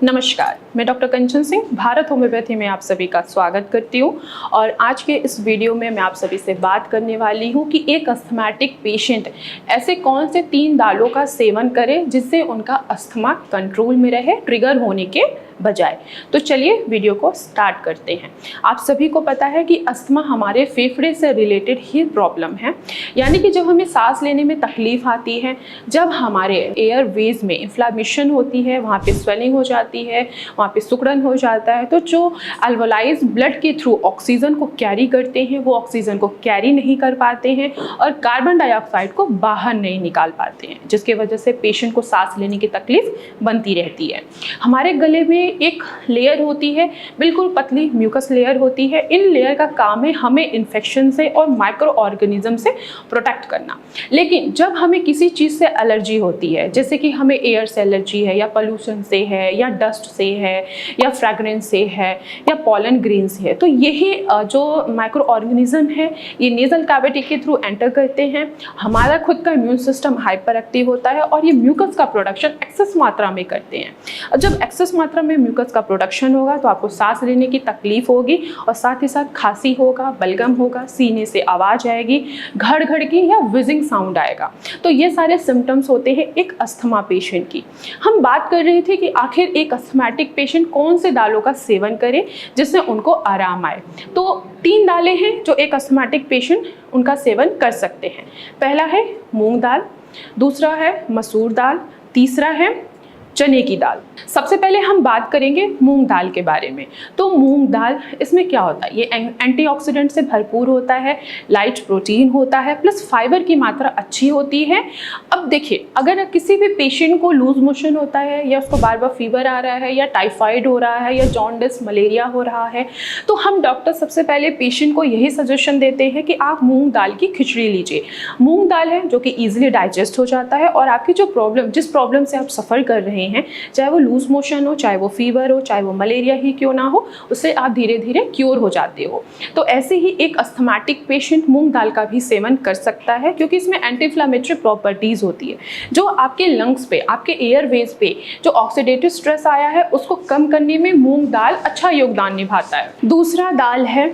नमस्कार, मैं डॉक्टर कंचन सिंह भारत होम्योपैथी में आप सभी का स्वागत करती हूँ। और आज के इस वीडियो में मैं आप सभी से बात करने वाली हूँ कि एक अस्थमाटिक पेशेंट ऐसे कौन से 3 दालों का सेवन करे जिससे उनका अस्थमा कंट्रोल में रहे, ट्रिगर होने के बजाय। तो चलिए वीडियो को स्टार्ट करते हैं। आप सभी को पता है कि अस्थमा हमारे फेफड़े से रिलेटेड ही प्रॉब्लम है, यानी कि जब हमें सांस लेने में तकलीफ आती है, जब हमारे एयरवेज में इन्फ्लामेशन होती है, वहाँ पे स्वेलिंग हो जाती है, वहाँ पे सिकुड़न हो जाता है, तो जो अल्वोलाइज ब्लड के थ्रू ऑक्सीजन को कैरी करते हैं वो ऑक्सीजन को कैरी नहीं कर पाते हैं और कार्बन डाइऑक्साइड को बाहर नहीं निकाल पाते हैं, जिसकी वजह से पेशेंट को सांस लेने की तकलीफ बनती रहती है। हमारे गले में एक लेयर होती है, बिल्कुल पतली म्यूकस लेयर होती है। इन लेयर का काम है हमें इन्फेक्शन से और माइक्रो ऑर्गेनिज्म से प्रोटेक्ट करना। लेकिन जब हमें किसी चीज़ से एलर्जी होती है, जैसे कि हमें एयर से एलर्जी है या पोल्यूशन से है या डस्ट से है या फ्रेगरेंस से है या पॉलन ग्रेन से है, तो यही जो माइक्रो ऑर्गेनिज्म है ये नेजल कैविटी के थ्रू एंटर करते हैं। हमारा खुद का इम्यून सिस्टम हाइपर एक्टिव होता है और ये म्यूकस का प्रोडक्शन एक्सेस मात्रा में करते हैं। और जब एक्सेस मात्रा में म्यूकस का प्रोडक्शन होगा तो आपको सांस लेने की तकलीफ होगी और साथ ही साथ खांसी होगा, बलगम होगा, सीने से आवाज़ आएगी, घड़ घड़ की या विजिंग साउंड आएगा। तो ये सारे सिम्टम्स होते हैं एक अस्थमा पेशेंट की। हम बात कर रहे थे कि आखिर एक अस्थमैटिक पेशेंट कौन से दालों का सेवन करे जिससे उनको आराम आए। तो 3 दालें हैं जो एक अस्थमैटिक पेशेंट उनका सेवन कर सकते हैं। पहला है मूंग दाल, दूसरा है मसूर दाल, तीसरा है चने की दाल। सबसे पहले हम बात करेंगे मूंग दाल के बारे में। तो मूंग दाल, इसमें क्या होता है, ये एंटीऑक्सीडेंट से भरपूर होता है, लाइट प्रोटीन होता है, प्लस फाइबर की मात्रा अच्छी होती है। अब देखिए, अगर किसी भी पेशेंट को लूज मोशन होता है या उसको बार बार फीवर आ रहा है या टाइफाइड हो रहा है या जॉन्डिस मलेरिया हो रहा है, तो हम डॉक्टर सबसे पहले पेशेंट को यही सजेशन देते हैं कि आप मूंग दाल की खिचड़ी लीजिए। मूंग दाल है जो कि ईजिली डाइजेस्ट हो जाता है और आपकी जो प्रॉब्लम, जिस प्रॉब्लम से आप सफ़र कर रहे हैं, चाहे वो लूज मोशन हो, चाहे वो फीवर हो, चाहे वो मलेरिया ही क्यों ना हो, उससे आप धीरे धीरे क्योर हो जाते हो। तो ऐसे ही एक अस्थमैटिक पेशेंट मूंग दाल का भी सेवन कर सकता है, क्योंकि इसमें एंटी इन्फ्लेमेटरी प्रॉपर्टीज होती है जो आपके लंग्स पे, आपके एयरवेज पे जो ऑक्सीडेटिव स्ट्रेस आया है उसको कम करने में मूंग दाल अच्छा योगदान निभाता है। दूसरा दाल है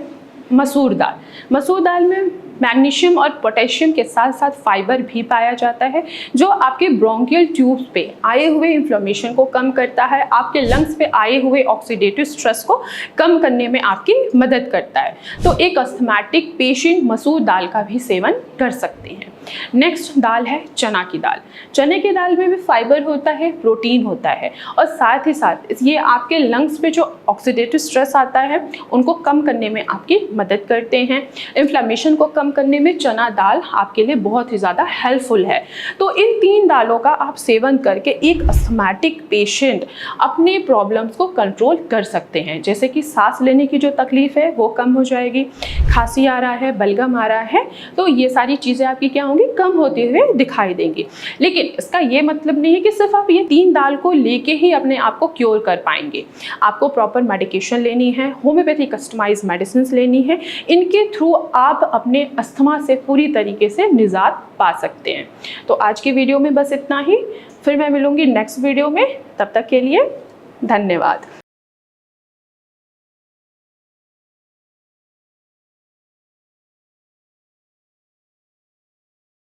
मसूर दाल। मसूर दाल में मैग्नीशियम और पोटेशियम के साथ साथ फाइबर भी पाया जाता है, जो आपके ब्रोंकियल ट्यूब्स पे आए हुए इन्फ्लेमेशन को कम करता है, आपके लंग्स पे आए हुए ऑक्सीडेटिव स्ट्रेस को कम करने में आपकी मदद करता है। तो एक अस्थमैटिक पेशेंट मसूर दाल का भी सेवन कर सकते हैं। नेक्स्ट दाल है चना की दाल। चने की दाल में भी फाइबर होता है, प्रोटीन होता है और साथ ही साथ ये आपके लंग्स पे जो ऑक्सीडेटिव स्ट्रेस आता है उनको कम करने में आपकी मदद करते हैं। इन्फ्लेमेशन को कम करने में चना दाल आपके लिए बहुत ही ज़्यादा हेल्पफुल है। तो इन 3 दालों का आप सेवन करके एक अस्थमैटिक पेशेंट अपने प्रॉब्लम्स को कंट्रोल कर सकते हैं, जैसे कि सांस लेने की जो तकलीफ है वो कम हो जाएगी, खांसी आ रहा है, बलगम आ रहा है, तो ये सारी चीज़ें आपकी क्या होंगी, कम होते हुए दिखाई देंगी। लेकिन इसका ये मतलब नहीं है कि सिर्फ आप ये 3 दाल को लेके ही अपने आप को क्योर कर पाएंगे। आपको प्रॉपर मेडिकेशन लेनी है, होम्योपैथी कस्टमाइज मेडिसिन लेनी है। इनके थ्रू आप अपने अस्थमा से पूरी तरीके से निजात पा सकते हैं। तो आज की वीडियो में बस इतना ही, फिर मैं मिलूंगी नेक्स्ट वीडियो में। तब तक के लिए धन्यवाद।